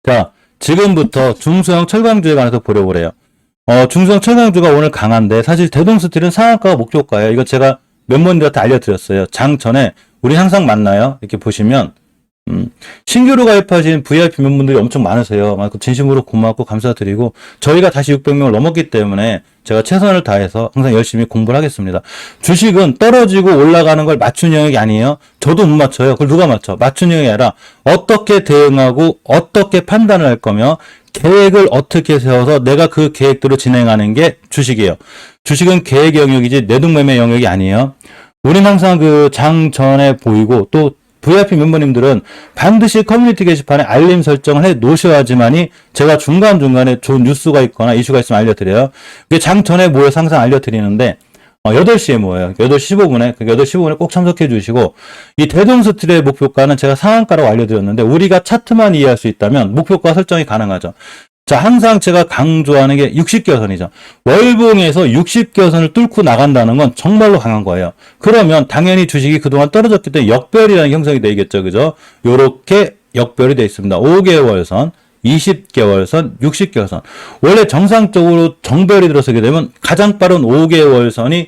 자, 지금부터 중소형 철강주에 관해서 보려고 그래요. 중소형 철강주가 오늘 강한데 사실 대동스틸은 상한가가 목표가예요. 이거 제가 멤버님들한테 알려드렸어요. 장 전에 우리 항상 만나요. 이렇게 보시면 신규로 가입하신 VIP 멤버분들이 엄청 많으세요. 진심으로 고맙고 감사드리고 저희가 다시 600명을 넘었기 때문에 제가 최선을 다해서 항상 열심히 공부를 하겠습니다. 주식은 떨어지고 올라가는 걸 맞추는 영역이 아니에요. 저도 못 맞춰요. 그걸 누가 맞춰? 맞추는 영역이 아니라 어떻게 대응하고 어떻게 판단을 할 거며 계획을 어떻게 세워서 내가 그 계획대로 진행하는 게 주식이에요. 주식은 계획 영역이지 내동매매 영역이 아니에요. 우린 항상 그 장 전에 보이고 또 VIP 멤버님들은 반드시 커뮤니티 게시판에 알림 설정을 해 놓으셔야지만이 제가 중간중간에 좋은 뉴스가 있거나 이슈가 있으면 알려드려요. 장 전에 모여서 항상 알려드리는데 8시에 모여요. 8시 15분에 8시 15분에 꼭 참석해 주시고 이 대동스틸의 목표가는 제가 상한가라고 알려드렸는데 우리가 차트만 이해할 수 있다면 목표가 설정이 가능하죠. 자, 항상 제가 강조하는 게 60개선이죠. 월봉에서 60개선을 뚫고 나간다는 건 정말로 강한 거예요. 그러면 당연히 주식이 그동안 떨어졌기 때문에 역별이라는 형성이 되겠죠. 그죠? 요렇게 역별이 되어 있습니다. 5개월선, 20개월선, 60개월선. 원래 정상적으로 정별이 들어서게 되면 가장 빠른 5개월선이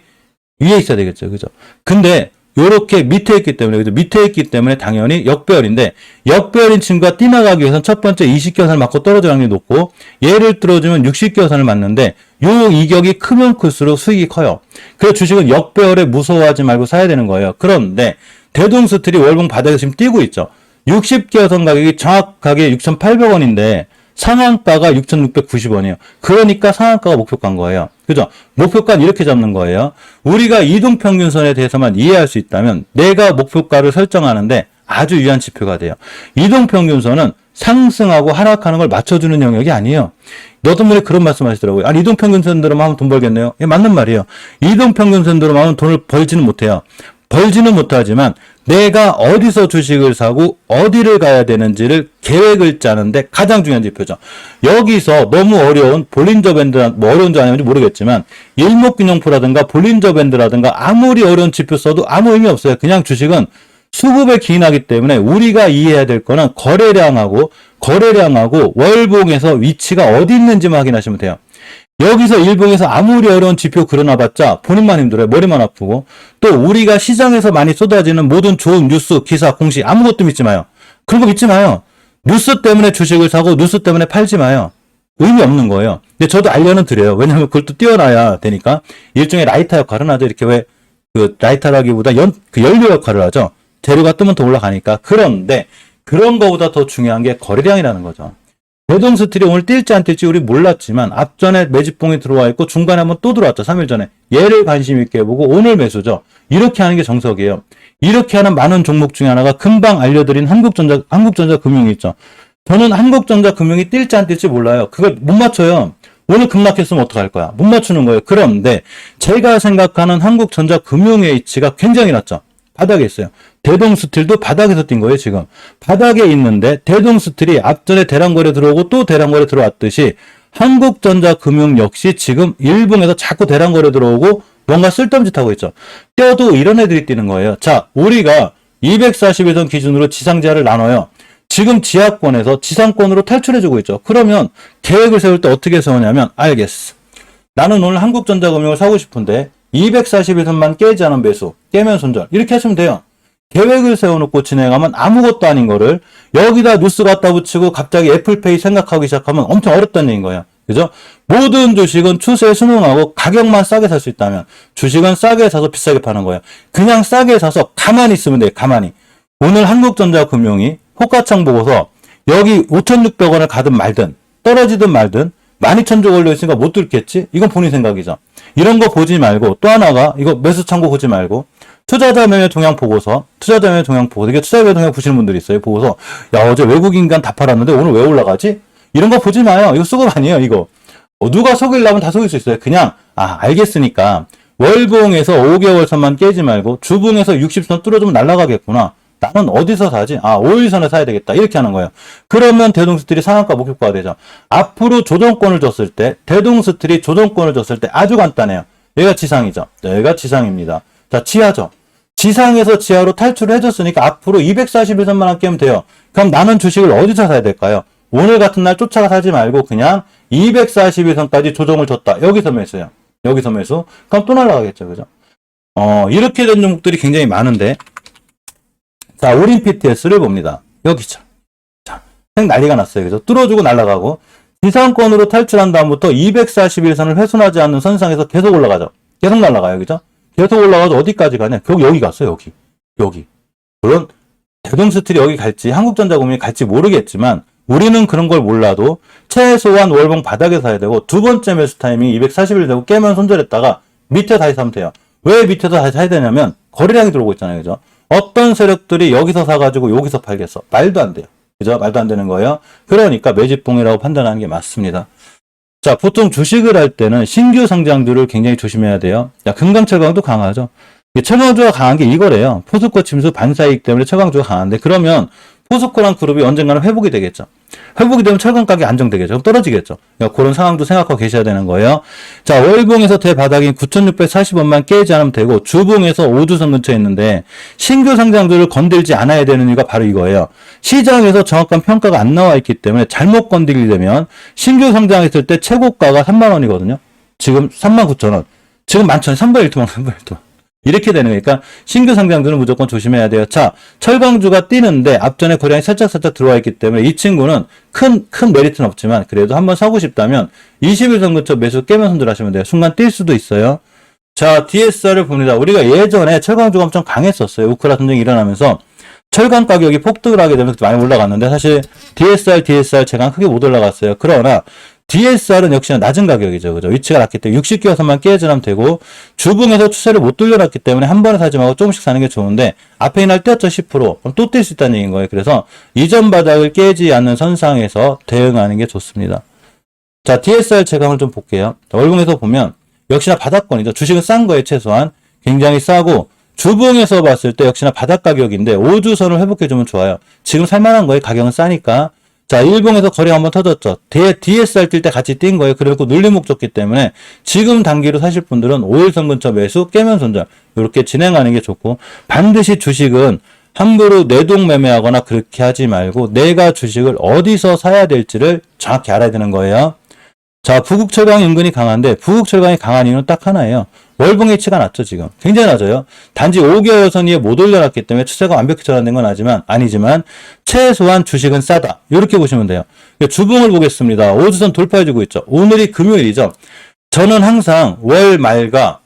위에 있어야 되겠죠. 그죠? 근데 요렇게 밑에 있기 때문에, 그죠? 밑에 있기 때문에 당연히 역별인데, 역별인 친구가 뛰나가기 위해서는 첫 번째 20개선을 맞고 떨어질 확률이 높고, 얘를 뚫어주면 60개선을 맞는데, 요 이격이 크면 클수록 수익이 커요. 그래서 주식은 역별에 무서워하지 말고 사야 되는 거예요. 그런데, 대동스틸이 월봉 바닥에서 지금 뛰고 있죠. 60개선 가격이 정확하게 6,800원인데, 상한가가 6,690원이에요. 그러니까 상한가가 목표가인 거예요. 그죠? 목표가는 이렇게 잡는 거예요. 우리가 이동평균선에 대해서만 이해할 수 있다면 내가 목표가를 설정하는데 아주 유효한 지표가 돼요. 이동평균선은 상승하고 하락하는 걸 맞춰주는 영역이 아니에요. 어떤 분이 그런 말씀 하시더라고요. 아니, 이동평균선대로만 하면 돈 벌겠네요. 예, 맞는 말이에요. 이동평균선대로만 하면 돈을 벌지는 못해요. 벌지는 못하지만 내가 어디서 주식을 사고 어디를 가야 되는지를 계획을 짜는데 가장 중요한 지표죠. 여기서 너무 어려운 볼린저 밴드, 뭐 어려운지 아닌지 모르겠지만 일목균형표라든가 볼린저 밴드라든가 아무리 어려운 지표 써도 아무 의미 없어요. 그냥 주식은 수급에 기인하기 때문에 우리가 이해해야 될 거는 거래량하고 월봉에서 위치가 어디 있는지만 확인하시면 돼요. 여기서 일봉에서 아무리 어려운 지표 그려놔봤자 본인만 힘들어요. 머리만 아프고. 또 우리가 시장에서 많이 쏟아지는 모든 좋은 뉴스, 기사, 공시 아무것도 믿지 마요. 그런 거 믿지 마요. 뉴스 때문에 주식을 사고 뉴스 때문에 팔지 마요. 의미 없는 거예요. 근데 저도 알려는 드려요. 왜냐면 그걸 또 띄워놔야 되니까. 일종의 라이터 역할은 하죠. 이렇게 왜 그 라이터라기보다 연료 역할을 하죠. 재료가 뜨면 더 올라가니까. 그런데 그런 거보다 더 중요한 게 거래량이라는 거죠. 대동스틸이 오늘 뛸지 안 뛸지 우리 몰랐지만 앞전에 매집봉이 들어와 있고 중간에 한번 또 들어왔죠. 3일 전에. 얘를 관심 있게 보고 오늘 매수죠. 이렇게 하는 게 정석이에요. 이렇게 하는 많은 종목 중에 하나가 금방 알려드린 한국전자금융이 있죠. 저는 한국전자금융이 뛸지 안 뛸지 몰라요. 그걸 못 맞춰요. 오늘 급락했으면 어떡할 거야. 못 맞추는 거예요. 그런데 제가 생각하는 한국전자금융의 위치가 굉장히 낮죠. 바닥에 있어요. 대동스틸도 바닥에서 뛴 거예요, 지금. 바닥에 있는데 대동스틸이 앞전에 대량거래 들어오고 또 대량거래 들어왔듯이 한국전자금융 역시 지금 일봉에서 자꾸 대량거래 들어오고 뭔가 쓸데없는 짓 하고 있죠. 껴도 이런 애들이 뛰는 거예요. 자, 우리가 241선 기준으로 지상지하를 나눠요. 지금 지하권에서 지상권으로 탈출해주고 있죠. 그러면 계획을 세울 때 어떻게 세우냐면 알겠어. 나는 오늘 한국전자금융을 사고 싶은데 241선만 깨지 않은 매수, 깨면 손절. 이렇게 하시면 돼요. 계획을 세워놓고 진행하면 아무것도 아닌 거를 여기다 뉴스 갖다 붙이고 갑자기 애플페이 생각하기 시작하면 엄청 어렵다는 얘기인 거예요. 그죠? 모든 주식은 추세에 순응하고 가격만 싸게 살 수 있다면 주식은 싸게 사서 비싸게 파는 거예요. 그냥 싸게 사서 가만히 있으면 돼요. 가만히. 오늘 한국전자금융이 호가창 보고서 여기 5,600원을 가든 말든 떨어지든 말든 12,000조 걸려있으니까 못 뚫겠지? 이건 본인 생각이죠. 이런 거 보지 말고 또 하나가 이거 매수 창고 보지 말고 투자자 매매 동향 보고서 이게 투자 매매 동향 보시는 분들이 있어요. 보고서 야 어제 외국인간 다 팔았는데 오늘 왜 올라가지? 이런 거 보지 마요. 이거 수급 아니에요. 이거 누가 속이려면 다 속일 수 있어요. 그냥 알겠으니까 월봉에서 5개월선만 깨지 말고 주봉에서 60선 뚫어주면 날아가겠구나. 나는 어디서 사지? 5일선에 사야 되겠다. 이렇게 하는 거예요. 그러면 대동스틸이 상한가 목표가가 되죠. 앞으로 조정권을 줬을 때, 대동스틸이 조정권을 줬을 때 아주 간단해요. 여기가 지상이죠. 여기가 지상입니다. 자, 지하죠. 지상에서 지하로 탈출을 해줬으니까 앞으로 241선만 안 깨면 돼요. 그럼 나는 주식을 어디서 사야 될까요? 오늘 같은 날 쫓아가 사지 말고 그냥 241선까지 조정을 줬다. 여기서 매수요. 여기서 매수. 그럼 또 날아가겠죠. 그죠? 이렇게 된 종목들이 굉장히 많은데, 자, 올인 PTS를 봅니다. 여기죠. 자, 난리가 났어요. 그죠? 뚫어주고 날아가고, 지상권으로 탈출한 다음부터 241선을 훼손하지 않는 선상에서 계속 올라가죠. 계속 날아가요. 그죠? 계속 올라가서 어디까지 가냐? 결국 여기 갔어요. 여기. 물론, 대동스틸이 여기 갈지, 한국전자금이 갈지 모르겠지만, 우리는 그런 걸 몰라도 최소한 월봉 바닥에 사야 되고 두 번째 매수 타이밍이 241 되고 깨면 손절했다가 밑에 다시 사면 돼요. 왜 밑에서 다시 사야 되냐면 거래량이 들어오고 있잖아요. 그죠? 어떤 세력들이 여기서 사가지고 여기서 팔겠어. 말도 안 돼요. 그죠? 말도 안 되는 거예요. 그러니까 매집봉이라고 판단하는 게 맞습니다. 자, 보통 주식을 할 때는 신규 상장주를 굉장히 조심해야 돼요. 야, 금강철강도 강하죠. 철강주가 강한 게 이거래요. 포스코 침수 반사이익 때문에 철강주가 강한데 그러면 포스코랑 그룹이 언젠가는 회복이 되겠죠. 회복이 되면 철강 가격이 안정되겠죠. 그럼 떨어지겠죠. 그러니까 그런 상황도 생각하고 계셔야 되는 거예요. 자, 월봉에서 대바닥인 9,640원만 깨지 않으면 되고 주봉에서 5주선 근처에 있는데 신규 상장주를 건들지 않아야 되는 이유가 바로 이거예요. 시장에서 정확한 평가가 안 나와 있기 때문에 잘못 건들게 되면 신규 상장했을 때 최고가가 3만원이거든요. 지금 39,000원. 지금 11,000원. 3분의 1토막, 3분의 1토막. 이렇게 되는 거니까 신규 상장주는 무조건 조심해야 돼요. 자, 철강주가 뛰는데 앞전에 거래량이 살짝 들어와 있기 때문에 이 친구는 큰 메리트는 없지만 그래도 한번 사고 싶다면 21선 근처 매수 깨면 손절하시면 돼요. 순간 뛸 수도 있어요. 자, DSR을 봅니다. 우리가 예전에 철강주가 엄청 강했었어요. 우크라 전쟁이 일어나면서 철강 가격이 폭등을 하게 되면서 많이 올라갔는데 사실 DSR 제가 크게 못 올라갔어요. 그러나 DSR은 역시나 낮은 가격이죠. 그죠? 위치가 낮기 때문에 60개선만 깨지면 되고 주봉에서 추세를 못 돌려놨기 때문에 한 번에 사지 말고 조금씩 사는 게 좋은데 앞에 이날 뛰었죠. 10%. 그럼 또 뛸 수 있다는 얘기인 거예요. 그래서 이전 바닥을 깨지 않는 선상에서 대응하는 게 좋습니다. 자, DSR 체감을 좀 볼게요. 월봉에서 보면 역시나 바닥권이죠. 주식은 싼 거예요. 최소한. 굉장히 싸고 주봉에서 봤을 때 역시나 바닥 가격인데 5주선을 회복해주면 좋아요. 지금 살만한 거예요. 가격은 싸니까. 자, 일봉에서 거래 한번 터졌죠. DSR 뛸 때 같이 뛴 거예요. 그리고 눌림목 줬기 때문에 지금 단기로 사실 분들은 5일선 근처 매수 깨면 손절 이렇게 진행하는 게 좋고 반드시 주식은 함부로 내동 매매하거나 그렇게 하지 말고 내가 주식을 어디서 사야 될지를 정확히 알아야 되는 거예요. 자, 부국철강이 은근히 강한데 부국철강이 강한 이유는 딱 하나예요. 월봉의 치가 낮죠. 지금 굉장히 낮아요. 단지 5개월 선 위에 못 올려놨기 때문에 추세가 완벽히 전환된 건 아니지만 최소한 주식은 싸다. 이렇게 보시면 돼요. 주봉을 보겠습니다. 5주선 돌파해주고 있죠. 오늘이 금요일이죠. 저는 항상 월 말과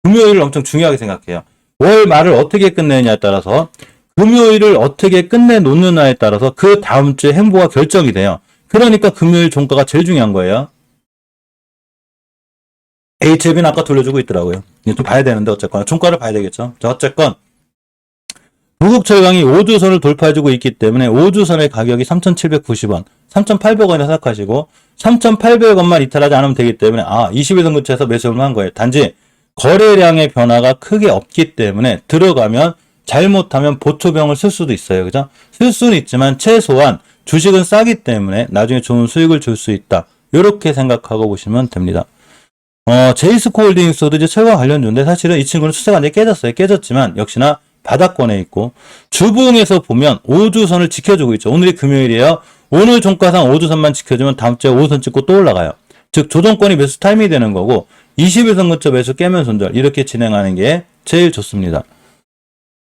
금요일을 엄청 중요하게 생각해요. 월 말을 어떻게 끝내느냐에 따라서 금요일을 어떻게 끝내놓느냐에 따라서 그 다음 주의 행보가 결정이 돼요. 그러니까 금요일 종가가 제일 중요한 거예요. HLB는 아까 돌려주고 있더라고요. 이거 좀 봐야 되는데 어쨌거나 종가를 봐야 되겠죠. 자, 어쨌건 부국철강이 5주선을 돌파해주고 있기 때문에 5주선의 가격이 3,790원, 3,800원이라 생각하시고 3,800원만 이탈하지 않으면 되기 때문에 21선 근처에서 매수를 한 거예요. 단지 거래량의 변화가 크게 없기 때문에 들어가면 잘못하면 보초병을 쓸 수도 있어요. 그죠? 쓸 수는 있지만 최소한 주식은 싸기 때문에 나중에 좋은 수익을 줄 수 있다. 이렇게 생각하고 보시면 됩니다. 제이스코 홀딩스도 이제 철강 관련주인데 사실은 이 친구는 추세가 완전히 깨졌어요. 깨졌지만 역시나 바닥권에 있고 주봉에서 보면 5주선을 지켜주고 있죠. 오늘이 금요일이에요. 오늘 종가상 5주선만 지켜주면 다음 주에 5선 찍고 또 올라가요. 즉 조정권이 매수 타임이 되는 거고 21선 근처 매수 깨면 손절 이렇게 진행하는 게 제일 좋습니다.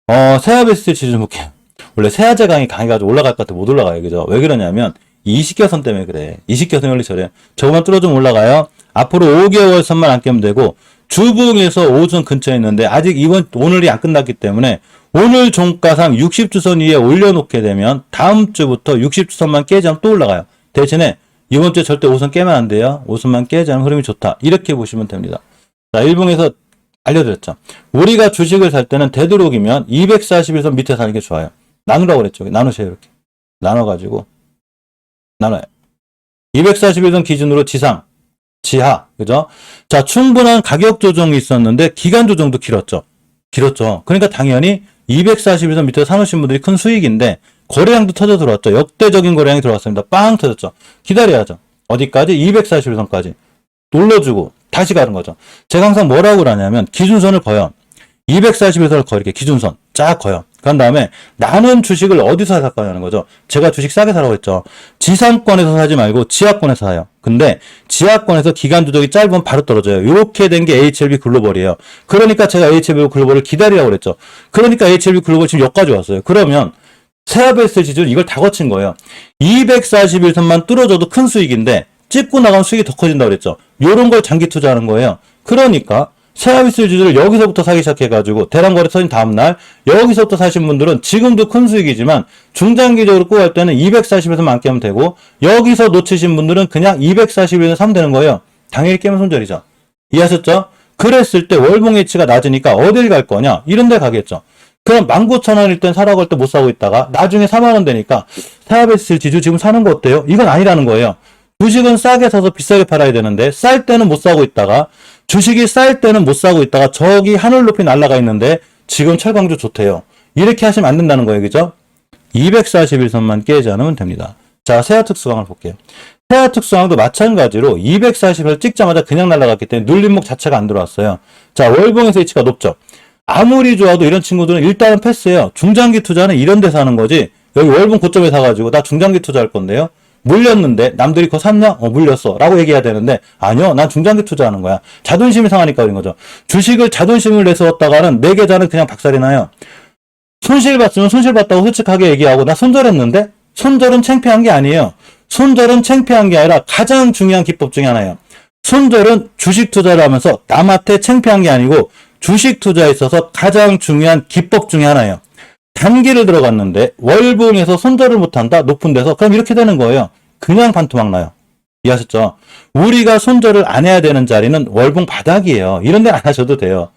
세아베스트 지수 좀 볼게요. 원래 세아제강이 강해가지고 올라갈 것 같아 못 올라가요. 그죠? 왜 그러냐면 20개선 때문에 그래. 20개선이 원래 저래. 저거만 뚫어주면 올라가요. 앞으로 5개월 선만 안 깨면 되고 주봉에서 5선 근처에 있는데 아직 오늘이 안 끝났기 때문에 오늘 종가상 60주선 위에 올려놓게 되면 다음 주부터 60주선만 깨지 않으면 또 올라가요. 대신에 이번 주에 절대 5선 깨면 안 돼요. 5선만 깨지 않으면 흐름이 좋다. 이렇게 보시면 됩니다. 자, 일봉에서 알려드렸죠. 우리가 주식을 살 때는 되도록이면 241선 밑에 사는 게 좋아요. 나누라고 그랬죠. 나누세요. 이렇게. 나눠가지고 나눠요. 241선 기준으로 지상 지하, 그죠? 자, 충분한 가격 조정이 있었는데 기간 조정도 길었죠. 그러니까 당연히 241선 밑에 사놓으신 분들이 큰 수익인데 거래량도 터져 들어왔죠. 역대적인 거래량이 들어왔습니다. 빵 터졌죠. 기다려야죠. 어디까지? 241선까지 눌러주고 다시 가는 거죠. 제가 항상 뭐라고 그러냐면 기준선을 거요. 241선을 거 이렇게 기준선 쫙 커요. 그런 다음에 나는 주식을 어디서 살 거냐는 거죠. 제가 주식 싸게 사라고 했죠. 지상권에서 사지 말고 지하권에서 사요. 근데 지하권에서 기간 누적이 짧으면 바로 떨어져요. 이렇게 된 게 HLB 글로벌이에요. 그러니까 제가 HLB 글로벌을 기다리라고 그랬죠. 그러니까 HLB 글로벌 지금 여기까지 왔어요. 그러면 세아베스 지수는 이걸 다 거친 거예요. 241선만 뚫어줘도 큰 수익인데 찍고 나가면 수익이 더 커진다고 그랬죠. 요런 걸 장기 투자하는 거예요. 그러니까 세아비스 지수를 여기서부터 사기 시작해가지고 대량거래 터진 다음날 여기서부터 사신 분들은 지금도 큰 수익이지만 중장기적으로 꼭 할 때는 240에서만 깨면 되고 여기서 놓치신 분들은 그냥 241에서 사면 되는 거예요. 당연히 깨면 손절이죠. 이해하셨죠? 그랬을 때 월봉 H가 낮으니까 어딜 갈 거냐? 이런 데 가겠죠. 그럼 19,000원일 땐 사라고 할 때 못 사고 있다가 나중에 4만원 되니까 세아비스 지수 지금 사는 거 어때요? 이건 아니라는 거예요. 주식은 싸게 사서 비싸게 팔아야 되는데 쌀 때는 못 사고 있다가 주식이 쌀 때는 못 사고 있다가 저기 하늘 높이 날아가 있는데 지금 철강주 좋대요. 이렇게 하시면 안 된다는 거예요. 그죠? 241선만 깨지 않으면 됩니다. 자, 세아특수강을 볼게요. 세아특수강도 마찬가지로 240을 찍자마자 그냥 날아갔기 때문에 눌림목 자체가 안 들어왔어요. 자, 월봉에서 H가 높죠. 아무리 좋아도 이런 친구들은 일단은 패스해요. 중장기 투자는 이런 데서 하는 거지. 여기 월봉 고점에 사가지고 나 중장기 투자할 건데요. 물렸는데 남들이 그거 샀냐? 물렸어 라고 얘기해야 되는데 아니요, 난 중장기 투자하는 거야. 자존심이 상하니까 그런 거죠. 주식을 자존심을 내서 얻다가는 내 계좌는 그냥 박살이 나요. 손실봤으면 손실봤다고 솔직하게 얘기하고 나 손절했는데 손절은 창피한 게 아니에요. 손절은 창피한 게 아니라 가장 중요한 기법 중에 하나예요. 손절은 주식 투자를 하면서 남한테 창피한 게 아니고 주식 투자에 있어서 가장 중요한 기법 중에 하나예요. 단기를 들어갔는데 월봉에서 손절을 못한다? 높은 데서? 그럼 이렇게 되는 거예요. 그냥 반토막 나요. 이해하셨죠? 우리가 손절을 안 해야 되는 자리는 월봉 바닥이에요. 이런 데는 안 하셔도 돼요.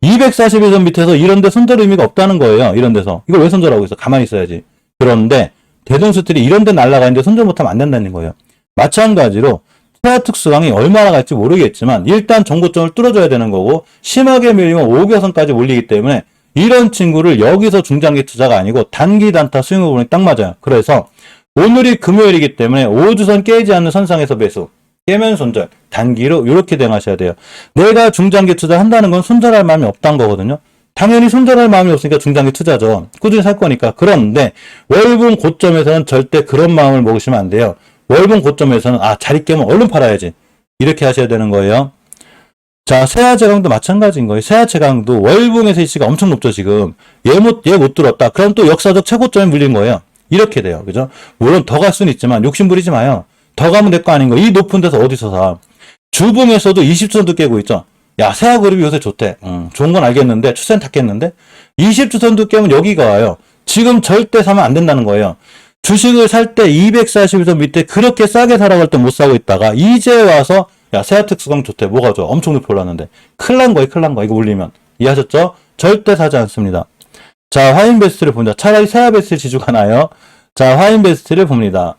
241선 밑에서 이런 데 손절 의미가 없다는 거예요. 이런 데서. 이걸 왜 손절하고 있어? 가만히 있어야지. 그런데 대동수들이 이런 데 날아가는데 손절 못하면 안 된다는 거예요. 마찬가지로 세아특수강이 얼마나 갈지 모르겠지만 일단 정고점을 뚫어줘야 되는 거고 심하게 밀리면 5개선까지 올리기 때문에 이런 친구를 여기서 중장기 투자가 아니고 단기 단타 수익을 보는 게 딱 맞아요. 그래서 오늘이 금요일이기 때문에 5주선 깨지 않는 선상에서 매수, 깨면 손절, 단기로 이렇게 대응하셔야 돼요. 내가 중장기 투자한다는 건 손절할 마음이 없다는 거거든요. 당연히 손절할 마음이 없으니까 중장기 투자죠. 꾸준히 살 거니까. 그런데 월봉 고점에서는 절대 그런 마음을 먹으시면 안 돼요. 월봉 고점에서는 자리 깨면 얼른 팔아야지. 이렇게 하셔야 되는 거예요. 자, 세아제강도 마찬가지인 거예요. 세아제강도 월봉에서 H가 엄청 높죠, 지금. 얘 못 들었다. 그럼 또 역사적 최고점에 물린 거예요. 이렇게 돼요. 그죠? 물론 더 갈 수는 있지만 욕심 부리지 마요. 더 가면 내 거 아닌 거. 이 높은 데서 어디서 사. 주봉에서도 20주선도 깨고 있죠. 야, 세아그룹이 요새 좋대. 좋은 건 알겠는데, 추세는 다 깼는데, 20주선도 깨면 여기가 와요. 지금 절대 사면 안 된다는 거예요. 주식을 살 때 241선 밑에 그렇게 싸게 사라고 할 때 못 사고 있다가, 이제 와서 야, 세아특수강 좋대. 뭐가 좋아? 엄청 높이 올랐는데. 큰일 난 거예요, 큰일 난 거. 이거 올리면. 이해하셨죠? 절대 사지 않습니다. 자, 화인베스트를 봅니다. 차라리 세아베스트 지주가 나요. 자, 화인베스트를 봅니다.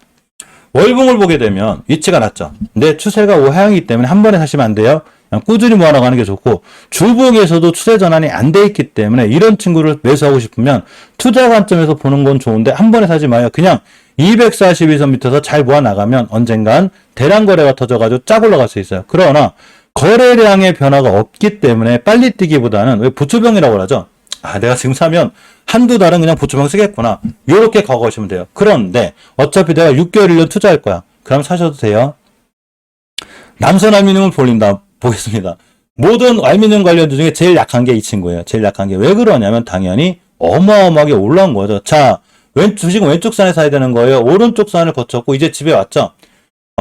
월봉을 보게 되면 위치가 낮죠. 근데 추세가 우하향이기 때문에 한 번에 사시면 안 돼요. 그냥 꾸준히 모아나가는 게 좋고, 주봉에서도 추세 전환이 안 돼 있기 때문에 이런 친구를 매수하고 싶으면 투자 관점에서 보는 건 좋은데 한 번에 사지 마요. 그냥 242선 밑에서 잘 모아나가면 언젠간 대량 거래가 터져가지고 쫙 올라갈 수 있어요. 그러나 거래량의 변화가 없기 때문에 빨리 뛰기보다는 왜 보초병이라고 하죠? 내가 지금 사면 한두 달은 그냥 보초병 쓰겠구나. 이렇게 가고하시면 돼요. 그런데 어차피 내가 6개월 1년 투자할 거야. 그럼 사셔도 돼요. 남선 알미늄을 보겠습니다. 모든 알미늄 관련주 중에 제일 약한 게 이 친구예요. 제일 약한 게 왜 그러냐면 당연히 어마어마하게 올라온 거죠. 자, 주식은 왼쪽 산에 사야 되는 거예요. 오른쪽 산을 거쳤고 이제 집에 왔죠.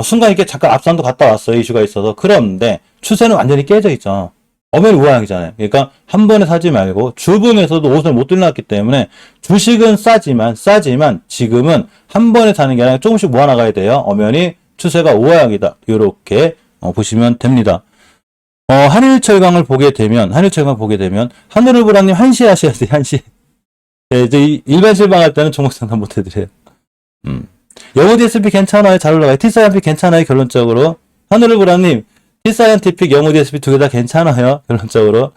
순간 이렇게 잠깐 앞산도 갔다 왔어요. 이슈가 있어서. 그런데 추세는 완전히 깨져 있죠. 어메리 우하향이잖아요. 그러니까 한 번에 사지 말고 주봉에서도 옷을 못 들놨기 때문에 주식은 싸지만 지금은 한 번에 사는 게 아니라 조금씩 모아나가야 돼요. 엄연히 추세가 우하향이다. 이렇게 보시면 됩니다. 한일철강을 보게 되면 하늘을보라님 1시에 하셔야 돼요. 1시. 네, 이제 일반 실방할 때는 종목 상담 못 해드려요. 영우디 SP 괜찮아요. 잘 올라가요. T사이언픽 괜찮아요. 결론적으로. 하늘을보라님 T사이언티픽, 영우디 SP 두 개 다 괜찮아요. 결론적으로.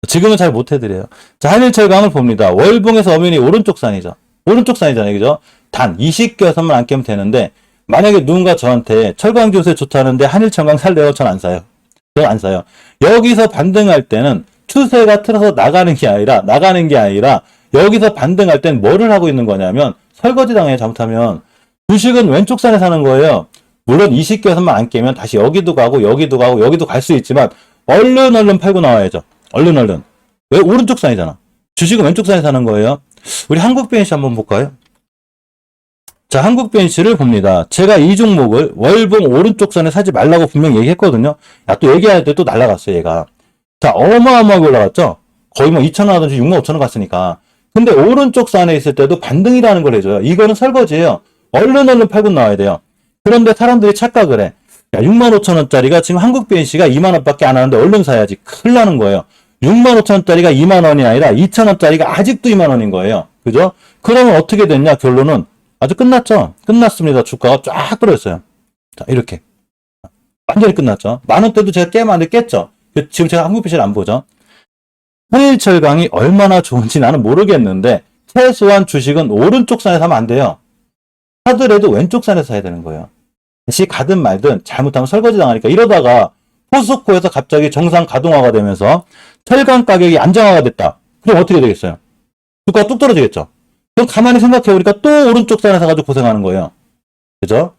지금은 잘 못 해드려요. 자, 한일철강을 봅니다. 월봉에서 엄연히 오른쪽 산이죠. 오른쪽 산이잖아요. 그죠? 단 20개선만 안 깨면 되는데 만약에 누군가 저한테 철강 요새 좋다는데 한일철강 살래요? 전 안 사요. 저는 안 사요. 여기서 반등할 때는 추세가 틀어서 나가는 게 아니라 여기서 반등할 땐 뭐를 하고 있는 거냐면 설거지 당해 잘못하면 주식은 왼쪽 산에 사는 거예요. 물론 20개선만 안 깨면 다시 여기도 가고 여기도 가고 여기도 갈 수 있지만 얼른 팔고 나와야죠. 얼른. 왜? 오른쪽 산이잖아. 주식은 왼쪽 산에 사는 거예요. 우리 한국BNC 한번 볼까요? 자, 한국BNC를 봅니다. 제가 이 종목을 월봉 오른쪽 선에 사지 말라고 분명히 얘기했거든요. 야, 또 얘기할 때 또 날라갔어요, 얘가. 자, 어마어마하게 올라갔죠? 거의 뭐 2,000원 하든지 6만 5천원 갔으니까. 근데 오른쪽 산에 있을 때도 반등이라는 걸 해줘요. 이거는 설거지예요. 얼른 팔고 나와야 돼요. 그런데 사람들이 착각을 해. 야, 6만 5천원짜리가 지금 한국BNC가 2만 원밖에 안 하는데 얼른 사야지. 큰일 나는 거예요. 6만 5천원짜리가 2만 원이 아니라 2,000원짜리가 아직도 2만 원인 거예요. 그죠? 그러면 어떻게 됐냐? 결론은 아주 끝났죠? 끝났습니다. 주가가 쫙 떨어졌어요. 자, 이렇게. 완전히 끝났죠? 만 원대도 제가 깨면 안 돼 깼죠? 지금 제가 한국BNC를 안 보죠? 한일철강이 얼마나 좋은지 나는 모르겠는데 최소한 주식은 오른쪽 산에서 하면 안 돼요. 하더라도 왼쪽 산에서 사야 되는 거예요. 다시 가든 말든 잘못하면 설거지 당하니까 이러다가 포스코에서 갑자기 정상 가동화가 되면서 철강 가격이 안정화가 됐다. 그럼 어떻게 되겠어요? 주가가 뚝 떨어지겠죠? 그럼 가만히 생각해보니까 또 오른쪽 산에 사가지고 고생하는 거예요. 그죠?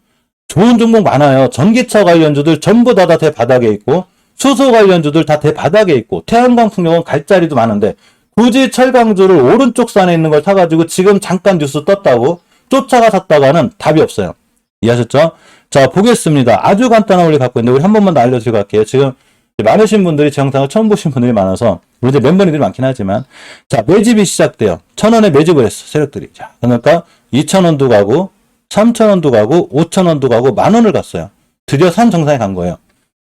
좋은 종목 많아요. 전기차 관련주들 전부 다 대바닥에 있고 수소 관련주들 다 대바닥에 있고 태양광 풍력은 갈 자리도 많은데 굳이 철강주를 오른쪽 산에 있는 걸 사가지고 지금 잠깐 뉴스 떴다고 쫓아가 샀다가는 답이 없어요. 이해하셨죠? 자, 보겠습니다. 아주 간단한 원리 갖고 있는데 우리 한 번만 더 알려드리고 갈게요. 지금 많으신 분들이 제 영상을 처음 보신 분들이 많아서 우리 이제 멤버님들이 많긴 하지만 자, 매집이 시작돼요. 1,000원에 매집을 했어. 세력들이. 자, 그러니까 2,000원도 가고 3,000원도 가고 5,000원도 가고 10,000원을 갔어요. 드디어 산 정상에 간 거예요.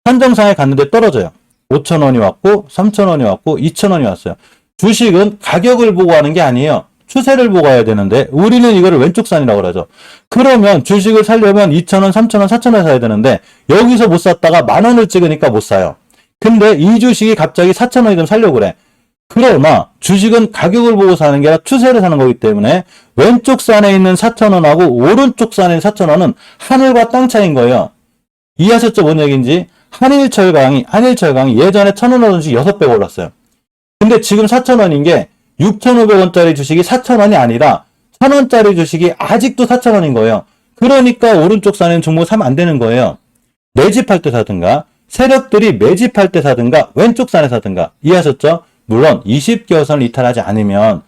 산 정상에 갔는데 떨어져요. 5,000원이 왔고 3,000원이 왔고 2,000원이 왔어요. 주식은 가격을 보고 하는 게 아니에요. 추세를 보고 가야 되는데 우리는 이거를 왼쪽 산이라고 그러죠. 그러면 주식을 사려면 2,000원, 3,000원, 4,000원에 사야 되는데 여기서 못 샀다가 10,000원을 찍으니까 못 사요. 근데 이 주식이 갑자기 4,000원이 되면 살려고 그래. 그러나 주식은 가격을 보고 사는 게 아니라 추세를 사는 거기 때문에 왼쪽 산에 있는 4,000원하고 오른쪽 산에 있는 4,000원은 하늘과 땅 차이인 거예요. 이해하셨죠? 뭔 얘기인지? 한일철강이 예전에 1,000원 하던 주식 6배 올랐어요. 근데 지금 4,000원인 게 6,500원짜리 주식이 4,000원이 아니라 1,000원짜리 주식이 아직도 4,000원인 거예요. 그러니까 오른쪽 산에는 종목 사면 안 되는 거예요. 매집할 때 사든가 세력들이 매집할 때 사든가 왼쪽 산에 사든가. 이해하셨죠? 물론 20개선을 이탈하지 않으면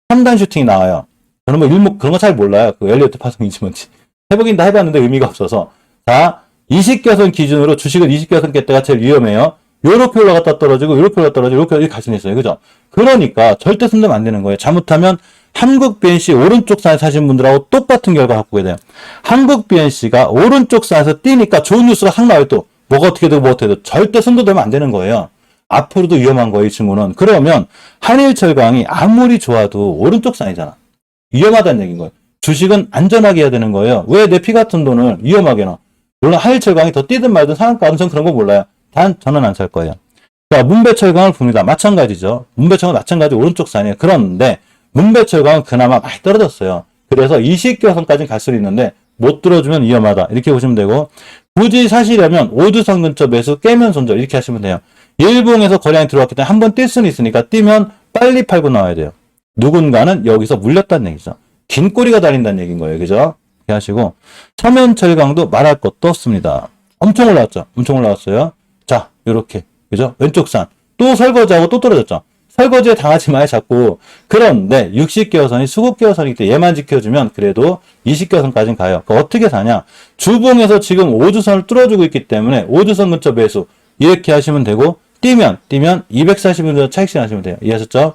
3단 슈팅이 나와요. 저는 뭐 일목 그런 거 잘 몰라요. 그 엘리어트 파동인지 뭔지. 해보긴 다 해봤는데 의미가 없어서. 자, 20개선 기준으로 주식은 20개선 깰 때가 제일 위험해요. 요렇게 올라갔다 떨어지고 요렇게 올라갔다 떨어지고 요렇게 갈 수는 있어요. 그죠? 그러니까 절대 손대면 안 되는 거예요. 잘못하면 한국BNC 오른쪽 산에 사신 분들하고 똑같은 결과 갖고 오게 돼요. 한국BNC가 오른쪽 산에서 뛰니까 좋은 뉴스가 확 나와요. 또 뭐가 어떻게 되고 뭐 어떻게 되고 절대 손도 대면 안 되는 거예요. 앞으로도 위험한 거예요. 이 친구는. 그러면 한일철강이 아무리 좋아도 오른쪽 산이잖아. 위험하다는 얘기인 거예요. 주식은 안전하게 해야 되는 거예요. 왜 내 피 같은 돈을 위험하게 넣어? 물론 한일철강이 더 뛰든 말든 상한가 하면 그런 거 몰라요. 단 저는 안 살 거예요. 자, 문배철강을 봅니다. 마찬가지죠. 문배철강은 마찬가지 오른쪽 산이에요. 그런데 문배철강은 그나마 많이 떨어졌어요. 그래서 20개선까지는 갈 수 있는데 못 들어주면 위험하다. 이렇게 보시면 되고 굳이 사시려면 5주선 근처 매수 깨면 손절 이렇게 하시면 돼요. 일봉에서 거래량이 들어왔기 때문에 한번 뛸 수는 있으니까 뛰면 빨리 팔고 나와야 돼요. 누군가는 여기서 물렸다는 얘기죠. 긴 꼬리가 달린다는 얘기인 거예요. 그죠? 이렇게 하시고 서면철강도 말할 것도 없습니다. 엄청 올라왔죠. 엄청 올라왔어요. 자, 요렇게. 그죠? 왼쪽 산. 또 설거지하고 또 떨어졌죠. 설거지에 당하지 마요, 자꾸. 그런데 60개선이 수급개선이기 때문에 얘만 지켜주면 그래도 20개선까지는 가요. 어떻게 사냐? 주봉에서 지금 5주선을 뚫어주고 있기 때문에 5주선 근처 매수. 이렇게 하시면 되고, 뛰면 240일 차익실 하시면 돼요. 이해하셨죠?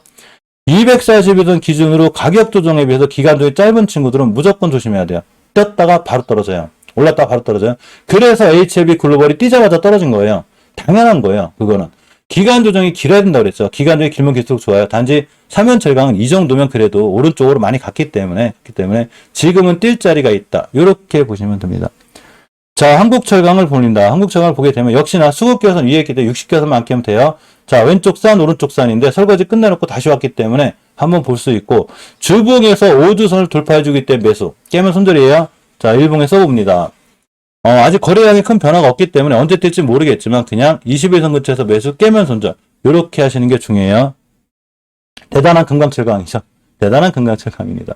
240일선 기준으로 가격 조정에 비해서 기간적이 짧은 친구들은 무조건 조심해야 돼요. 떴다가 바로 떨어져요. 올랐다가 바로 떨어져요. 그래서 HLB 글로벌이 뛰자마자 떨어진 거예요. 당연한 거예요. 그거는. 기간 조정이 길어야 된다고 그랬죠. 기간 조정이 길면 길수록 좋아요. 단지 사면철강은 이 정도면 그래도 오른쪽으로 많이 갔기 때문에 지금은 뛸 자리가 있다. 이렇게 보시면 됩니다. 자, 한국철강을 보린다. 한국철강을 보게 되면 역시나 수급개선 위에 있기 때문에 60개선만 깨면 돼요. 자, 왼쪽 산, 오른쪽 산인데 설거지 끝내놓고 다시 왔기 때문에 한번 볼 수 있고 주봉에서 5주선을 돌파해주기 때문에 매수. 깨면 손절이에요. 자, 일봉에 써봅니다. 아직 거래량이 큰 변화가 없기 때문에 언제 뛸지 모르겠지만 그냥 21선 근처에서 매수 깨면 손절. 이렇게 하시는 게 중요해요. 대단한 금강철강이죠. 대단한 금강철강입니다.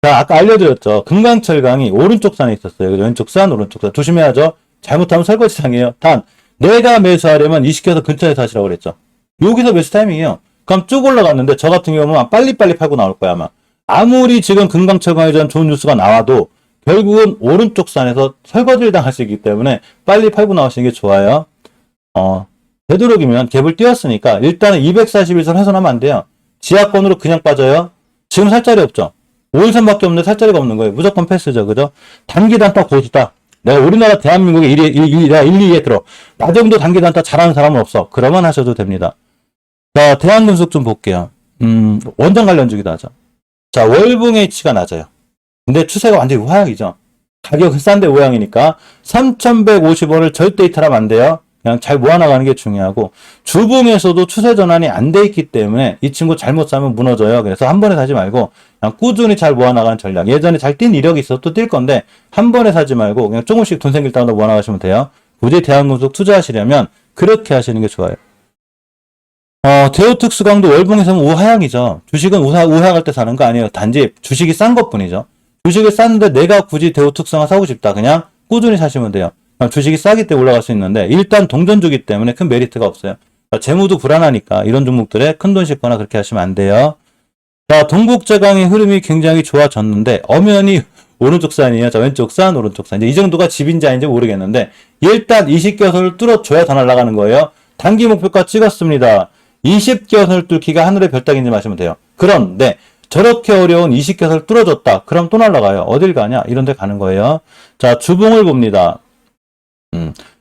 자, 아까 알려드렸죠. 금강철강이 오른쪽 산에 있었어요. 그죠? 왼쪽 산, 오른쪽 산. 조심해야죠. 잘못하면 설거지상이에요. 단, 내가 매수하려면 이 시켜서 근처에서 하시라고 그랬죠. 여기서 매수 타이밍이에요. 그럼 쭉 올라갔는데 저 같은 경우는 빨리빨리 팔고 나올 거야, 아마. 아무리 지금 금강철강에 대한 좋은 뉴스가 나와도 결국은 오른쪽 산에서 설거지를 당할 수 있기 때문에 빨리 팔고 나오시는 게 좋아요. 되도록이면 갭을 띄웠으니까 일단은 241선 훼손하면 안 돼요. 지하권으로 그냥 빠져요. 지금 살 자리 없죠. 5일선밖에 없는데 살 자리가 없는 거예요. 무조건 패스죠. 그죠? 단기 단타 고수다. 내가 우리나라 대한민국에 1, 2에 들어. 나 정도 단기 단타 잘하는 사람은 없어. 그러면 하셔도 됩니다. 자, 대한금속 좀 볼게요. 원전 관련주기도 하죠. 자, 월봉 H가 낮아요. 근데 추세가 완전히 우하향이죠. 가격은 싼데 우하향이니까 3,150원을 절대 이탈하면 안 돼요. 그냥 잘 모아나가는 게 중요하고 주봉에서도 추세 전환이 안 돼 있기 때문에 이 친구 잘못 사면 무너져요. 그래서 한 번에 사지 말고 그냥 꾸준히 잘 모아나가는 전략. 예전에 잘 뛴 이력이 있어 또 뛸 건데 한 번에 사지 말고 그냥 조금씩 돈 생길 때마다 모아나가시면 돼요. 굳이 대한금속 투자하시려면 그렇게 하시는 게 좋아요. 대우특수강도 월봉에서는 우하향이죠. 주식은 우하향할 때 사는 거 아니에요. 단지 주식이 싼 것뿐이죠. 주식을 쌌는데 내가 굳이 대우특수강 사고 싶다. 그냥 꾸준히 사시면 돼요. 주식이 싸기 때문에 올라갈 수 있는데 일단 동전주기 때문에 큰 메리트가 없어요. 재무도 불안하니까 이런 종목들에 큰돈 싣거나 그렇게 하시면 안 돼요. 자, 동국제강의 흐름이 굉장히 좋아졌는데 엄연히 오른쪽 산이에요. 자, 왼쪽 산, 오른쪽 산. 이제 이 정도가 집인지 아닌지 모르겠는데 일단 20개선을 뚫어줘야 더 날아가는 거예요. 단기 목표가 찍었습니다. 20개선을 뚫기가 하늘의 별 따기인지 마시면 돼요. 그런데 저렇게 어려운 20개선을 뚫어줬다. 그럼 또 날아가요. 어딜 가냐? 이런 데 가는 거예요. 자, 주봉을 봅니다.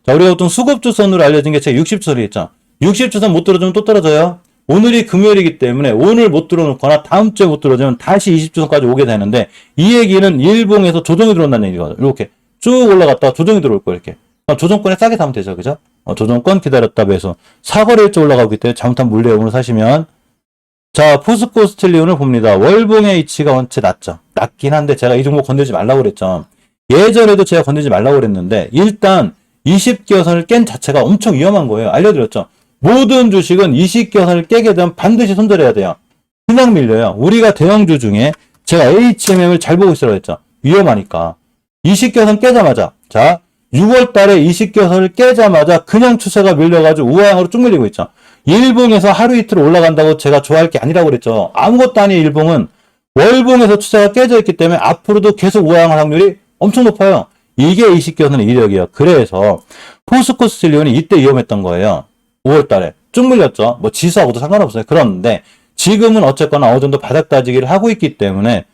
자, 우리가 보통 수급주선으로 알려진 게 제 60주선이 있죠. 60주선 못 들어주면 또 떨어져요. 오늘이 금요일이기 때문에 오늘 못 들어놓거나 다음 주에 못 들어주면 다시 20주선까지 오게 되는데 이 얘기는 일봉에서 조정이 들어온다는 얘기거든요. 이렇게 쭉 올라갔다가 조정이 들어올 거예요. 이렇게. 조정권에 싸게 사면 되죠. 그죠? 조정권 기다렸다 매수. 사거리 일찍 올라가고 있대요. 잘못하면 물레용으로 사시면. 자, 포스코 스틸리온을 봅니다. 월봉의 위치가 원체 낮죠. 낮긴 한데 제가 이 종목 건들지 말라고 그랬죠. 예전에도 제가 건들지 말라고 그랬는데 일단 20기어선을 깬 자체가 엄청 위험한 거예요. 알려드렸죠. 모든 주식은 20기어선을 깨게 되면 반드시 손절해야 돼요. 그냥 밀려요. 우리가 대형주 중에 제가 HMM을 잘 보고 있으라고 했죠. 위험하니까. 20기어선 깨자마자 자 6월 달에 20기어선을 깨자마자 그냥 추세가 밀려가지고 우하향으로 쭉 밀리고 있죠. 일봉에서 하루 이틀 올라간다고 제가 좋아할 게 아니라고 그랬죠. 아무것도 아닌 일봉은 월봉에서 추세가 깨져 있기 때문에 앞으로도 계속 우하향할 확률이 엄청 높아요. 이게 20기어선의 이력이에요. 그래서 포스코 스틸리온이 이때 위험했던 거예요. 5월 달에 쭉 밀렸죠. 뭐 지수하고도 상관없어요. 그런데 지금은 어쨌거나 어느 정도 바닥 다지기를 하고 있기 때문에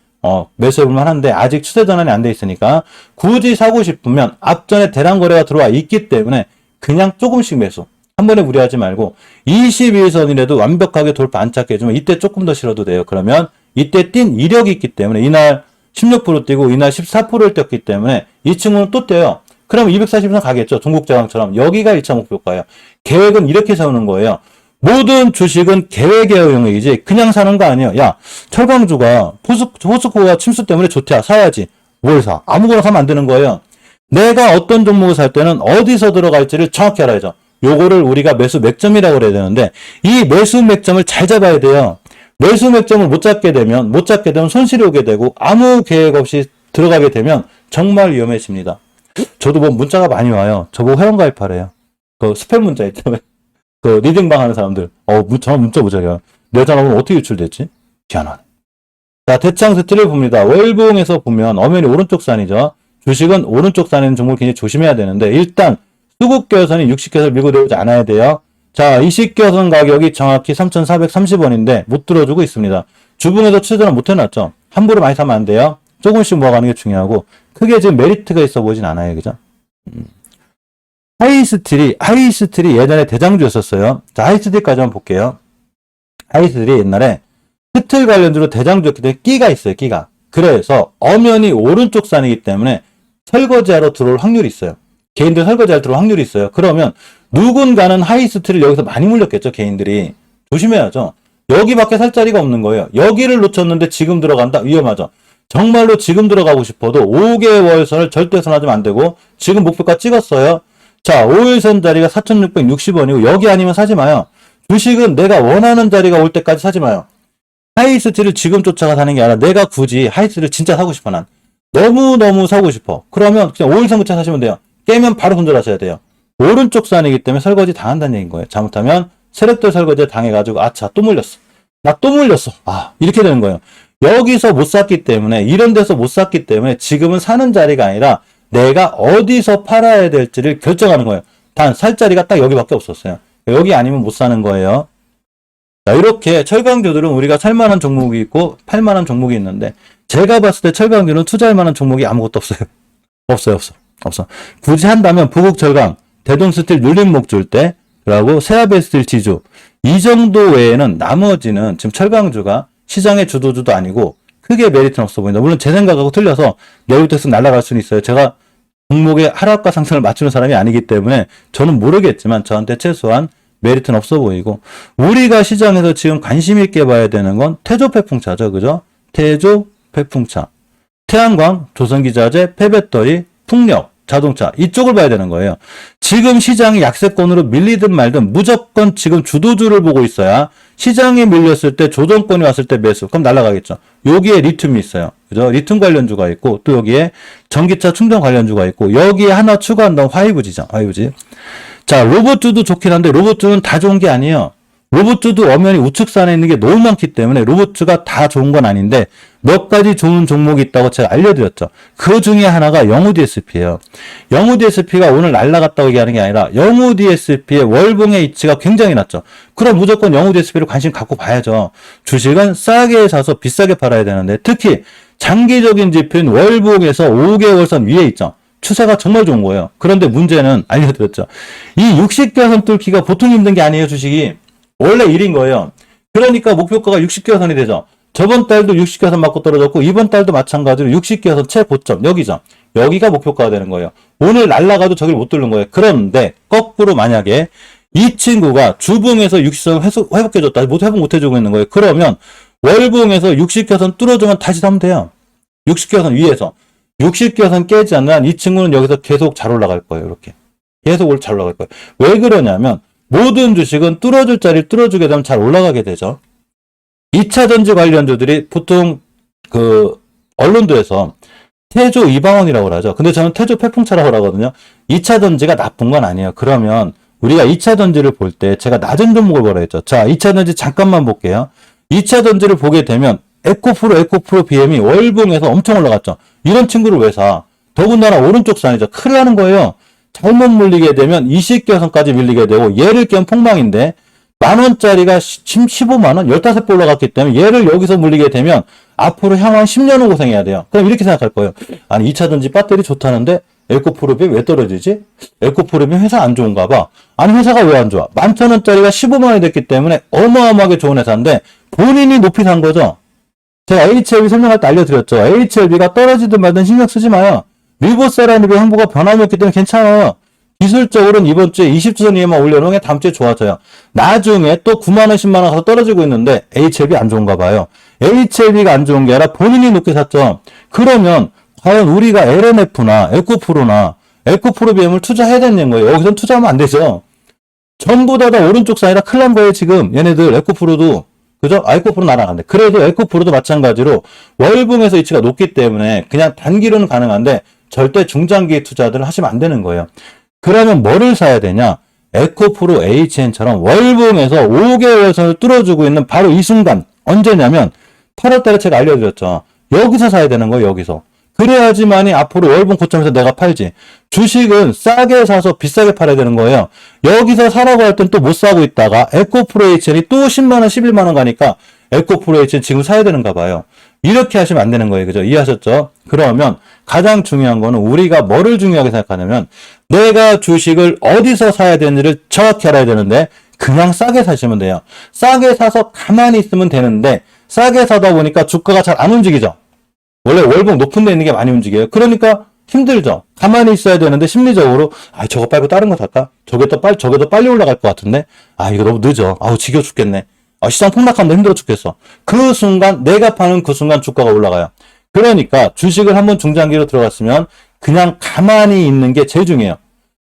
매수해볼만 한데 아직 추세 전환이 안 돼 있으니까 굳이 사고 싶으면 앞전에 대량 거래가 들어와 있기 때문에 그냥 조금씩 매수. 한 번에 무리하지 말고 21선이라도 완벽하게 돌파 안 찾게 해주면 이때 조금 더 실어도 돼요. 그러면 이때 뛴 이력이 있기 때문에 이날 16% 뛰고 이날 14%를 뛰었기 때문에 이 친구는 또 뛰어요. 그럼 240선 가겠죠. 동국제강처럼. 여기가 1차 목표가예요. 계획은 이렇게 세우는 거예요. 모든 주식은 계획의 영역이지 그냥 사는 거 아니에요. 야, 철강주가 포스코가 침수 때문에 좋대야. 사야지. 뭘 사? 아무거나 사면 안 되는 거예요. 내가 어떤 종목을 살 때는 어디서 들어갈지를 정확히 알아야죠. 요거를 우리가 매수 맥점이라고 그래야 되는데 이 매수 맥점을 잘 잡아야 돼요. 매수 맥점을 못 잡게 되면 손실이 오게 되고 아무 계획 없이 들어가게 되면 정말 위험해집니다. 저도 뭐 문자가 많이 와요. 저보고 회원가입하래요. 그 스팸 문자 있잖아요. 그 리딩방 하는 사람들. 전화 문자 보자요. 내 전화번호 어떻게 유출됐지? 희한하네. 자, 대창 세트를 봅니다. 월봉에서 보면 엄연히 오른쪽 산이죠. 주식은 오른쪽 산에 있는 종목을 굉장히 조심해야 되는데 일단 수급계열선이 60개선 밀고 들어오지 않아야 돼요. 자, 20개선 가격이 정확히 3,430원인데 못 들어주고 있습니다. 주봉에서 추세전환 못 해놨죠. 함부로 많이 사면 안 돼요. 조금씩 모아가는 게 중요하고 크게 지금 메리트가 있어 보진 않아요. 그죠? 하이스틸이 예전에 대장주였었어요. 자, 하이스틸까지 한번 볼게요. 하이스틸이 옛날에 스틸 관련주로 대장주였기 때문에 끼가 있어요. 끼가. 그래서 엄연히 오른쪽 산이기 때문에 설거지하러 들어올 확률이 있어요. 개인들 설거지하러 들어올 확률이 있어요. 그러면 누군가는 하이스틸을 여기서 많이 물렸겠죠. 개인들이. 조심해야죠. 여기밖에 살 자리가 없는 거예요. 여기를 놓쳤는데 지금 들어간다? 위험하죠. 정말로 지금 들어가고 싶어도 5개월선을 절대 선하면 안 되고 지금 목표가 찍었어요. 자, 5일선 자리가 4,660원이고 여기 아니면 사지 마요. 주식은 내가 원하는 자리가 올 때까지 사지 마요. 하이스트를 지금 쫓아가 사는 게 아니라 내가 굳이 하이스트를 진짜 사고 싶어 난. 너무너무 사고 싶어. 그러면 그냥 5일선부터 사시면 돼요. 깨면 바로 손절하셔야 돼요. 오른쪽 산이기 때문에 설거지 당한다는 얘기인 거예요. 잘못하면 세력들 설거지에 당해가지고 아차 또 물렸어. 나 또 물렸어. 아 이렇게 되는 거예요. 여기서 못 샀기 때문에 이런 데서 못 샀기 때문에 지금은 사는 자리가 아니라 내가 어디서 팔아야 될지를 결정하는 거예요. 단 살 자리가 딱 여기밖에 없었어요. 여기 아니면 못 사는 거예요. 자, 이렇게 철강주들은 우리가 살만한 종목이 있고 팔만한 종목이 있는데 제가 봤을 때 철강주는 투자할 만한 종목이 아무것도 없어요. 없어. 굳이 한다면 부국철강, 대동스틸 눌림목줄대, 그리고 세아베스틸 지주 이 정도 외에는 나머지는 지금 철강주가 시장의 주도주도 아니고 크게 메리트는 없어 보인다. 물론 제 생각하고 틀려서 네오텍스 날아갈 수는 있어요. 제가 종목의 하락과 상승을 맞추는 사람이 아니기 때문에 저는 모르겠지만 저한테 최소한 메리트는 없어 보이고 우리가 시장에서 지금 관심 있게 봐야 되는 건 태조폐풍차죠. 그죠? 태조폐풍차, 태양광, 조선기자재, 폐배터리, 풍력, 자동차 이쪽을 봐야 되는 거예요. 지금 시장이 약세권으로 밀리든 말든 무조건 지금 주도주를 보고 있어야 시장에 밀렸을 때 조정권이 왔을 때 매수 그럼 날아가겠죠. 여기에 리튬이 있어요. 그죠? 리튬 관련주가 있고 또 여기에 전기차 충전 관련주가 있고 여기에 하나 추가한다면 화이브지죠. 화이브지. 자, 로봇주도 좋긴 한데 로봇주는 다 좋은 게 아니에요. 로봇주도 엄연히 우측산에 있는 게 너무 많기 때문에 로봇주가 다 좋은 건 아닌데 몇 가지 좋은 종목이 있다고 제가 알려드렸죠. 그 중에 하나가 영우 DSP예요. 영우 DSP가 오늘 날라갔다고 얘기하는 게 아니라 영우 DSP의 월봉의 이치가 굉장히 낮죠. 그럼 무조건 영우 DSP를 관심 갖고 봐야죠. 주식은 싸게 사서 비싸게 팔아야 되는데 특히 장기적인 지표인 월봉에서 5개월선 위에 있죠. 추세가 정말 좋은 거예요. 그런데 문제는 알려드렸죠. 이 60개선 뚫기가 보통 힘든 게 아니에요. 주식이. 원래 일인 거예요. 그러니까 목표가가 60개선이 되죠. 저번 달도 60개선 맞고 떨어졌고 이번 달도 마찬가지로 60개선 최고점 여기죠. 여기가 목표가가 되는 거예요. 오늘 날라가도 저길 못 뚫는 거예요. 그런데 거꾸로 만약에 이 친구가 주봉에서 60선 회복해줬다. 회복 못 해주고 있는 거예요. 그러면 월봉에서 60개선 뚫어주면 다시 사면 돼요. 60개선 위에서. 60개선 깨지 않는 한 이 친구는 여기서 계속 잘 올라갈 거예요. 이렇게. 계속 잘 올라갈 거예요. 왜 그러냐면 모든 주식은 뚫어줄 자리를 뚫어주게 되면 잘 올라가게 되죠. 2차전지 관련주들이 보통 언론들에서 태조 이방원이라고 하죠. 근데 저는 태조 패풍차라고 하거든요. 2차전지가 나쁜 건 아니에요. 그러면 우리가 2차전지를 볼 때 제가 낮은 종목을 보라 했죠. 자, 2차전지 잠깐만 볼게요. 2차전지를 보게 되면 에코프로 BM이 월봉에서 엄청 올라갔죠. 이런 친구를 왜 사? 더군다나 오른쪽 산이죠. 큰일 나는 거예요. 잘못 물리게 되면 20개선까지 밀리게 되고 얘를 깨면 폭망인데 만원짜리가 15만원 15배 올라갔기 때문에 얘를 여기서 물리게 되면 앞으로 향한 10년은 고생해야 돼요. 그럼 이렇게 생각할 거예요. 아니 2차전지 배터리 좋다는데 에코프로비 왜 떨어지지? 에코프로비 회사 안 좋은가 봐. 아니 회사가 왜 안 좋아? 11,000원짜리가 15만원이 됐기 때문에 어마어마하게 좋은 회사인데 본인이 높이 산 거죠. 제가 HLB 설명할 때 알려드렸죠. HLB가 떨어지든 말든 신경 쓰지 마요. 리보세라니브 행보가 변함이 없기 때문에 괜찮아요. 기술적으로는 이번 주에 20주선 이하만 올려놓은 게 다음 주에 좋아져요. 나중에 또 9만원, 10만원 가서 떨어지고 있는데 HLB 안 좋은가 봐요. HLB가 안 좋은 게 아니라 본인이 높게 샀죠. 그러면 과연 우리가 LNF나 에코프로나 에코프로비엠을 투자해야 되는 거예요. 여기선 투자하면 안 되죠. 전부 다 오른쪽 사이라 큰일 난 거예요. 지금 얘네들 에코프로도. 그죠? 에코프로 날아가는데. 그래도 에코프로도 마찬가지로 월봉에서 이치가 높기 때문에 그냥 단기로는 가능한데 절대 중장기 투자들을 하시면 안 되는 거예요. 그러면 뭐를 사야 되냐? 에코프로 HN처럼 월봉에서 5개월선을 뚫어주고 있는 바로 이 순간 언제냐면 8월달에 제가 알려드렸죠. 여기서 사야 되는 거예요. 여기서. 그래야지만이 앞으로 월봉 고점에서 내가 팔지. 주식은 싸게 사서 비싸게 팔아야 되는 거예요. 여기서 사라고 할 땐 또 못 사고 있다가 에코프로 HN이 또 10만원, 11만원 가니까 에코프로 HN 지금 사야 되는가 봐요. 이렇게 하시면 안 되는 거예요. 그죠? 이해하셨죠? 그러면 가장 중요한 거는 우리가 뭐를 중요하게 생각하냐면 내가 주식을 어디서 사야 되는지를 정확히 알아야 되는데 그냥 싸게 사시면 돼요. 싸게 사서 가만히 있으면 되는데 싸게 사다 보니까 주가가 잘 안 움직이죠? 원래 월봉 높은 데 있는 게 많이 움직여요. 그러니까 힘들죠. 가만히 있어야 되는데 심리적으로 저거 빨고 다른 거 살까? 저게 더 빨리 올라갈 것 같은데 이거 너무 늦어. 지겨 죽겠네. 시장 폭락하는데 힘들어 죽겠어. 그 순간 내가 파는 그 순간 주가가 올라가요. 그러니까 주식을 한번 중장기로 들어갔으면 그냥 가만히 있는 게 제일 중요해요.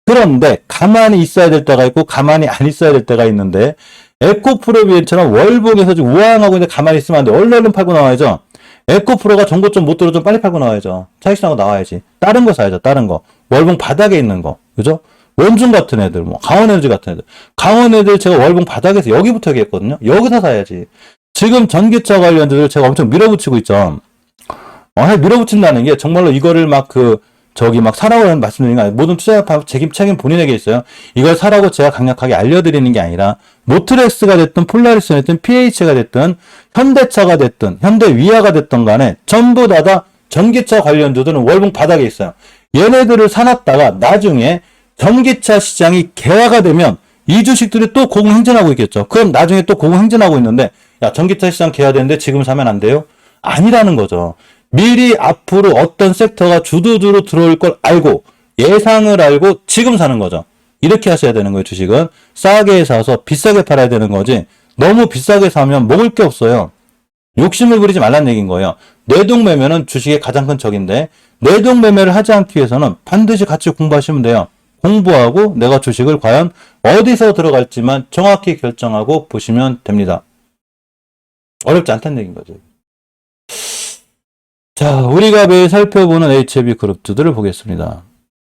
그런데 가만히 있어야 될 때가 있고 가만히 안 있어야 될 때가 있는데 에코프로비엔처럼 월봉에서 지금 우왕하고 이제 가만히 있으면 안 돼. 얼른 팔고 나와야죠. 에코프로가 정보 좀 못 들어 좀 빨리 팔고 나와야죠. 차익실하고 나와야지. 다른 거 사야죠. 다른 거. 월봉 바닥에 있는 거. 그죠? 원중 같은 애들, 뭐 강원에너지 같은 애들. 강원 애들 제가 월봉 바닥에서 여기부터 얘기했거든요. 여기서 사야지. 지금 전기차 관련주들 제가 엄청 밀어붙이고 있죠. 밀어붙인다는 게 정말로 이거를 막 막 사라고 말씀드리는 게 아니라 모든 투자 책임 본인에게 있어요. 이걸 사라고 제가 강력하게 알려드리는 게 아니라 모트렉스가 됐든 폴라리스가 됐든 PH가 됐든 현대차가 됐든 현대위아가 됐든 간에 전부 다 전기차 관련주들은 월봉 바닥에 있어요. 얘네들을 사놨다가 나중에 전기차 시장이 개화가 되면 이 주식들이 또 고공행진하고 있겠죠. 그럼 나중에 또 고공행진하고 있는데 야 전기차 시장 개화되는데 지금 사면 안 돼요? 아니라는 거죠. 미리 앞으로 어떤 섹터가 주도주로 들어올 걸 알고 예상을 알고 지금 사는 거죠. 이렇게 하셔야 되는 거예요. 주식은 싸게 사서 비싸게 팔아야 되는 거지 너무 비싸게 사면 먹을 게 없어요. 욕심을 부리지 말라는 얘기인 거예요. 뇌동매매는 주식의 가장 큰 적인데 뇌동매매를 하지 않기 위해서는 반드시 같이 공부하시면 돼요. 공부하고 내가 주식을 과연 어디서 들어갈지만 정확히 결정하고 보시면 됩니다. 어렵지 않다는 얘기인 거죠. 자, 우리가 매일 살펴보는 HLB 그룹주들을 보겠습니다.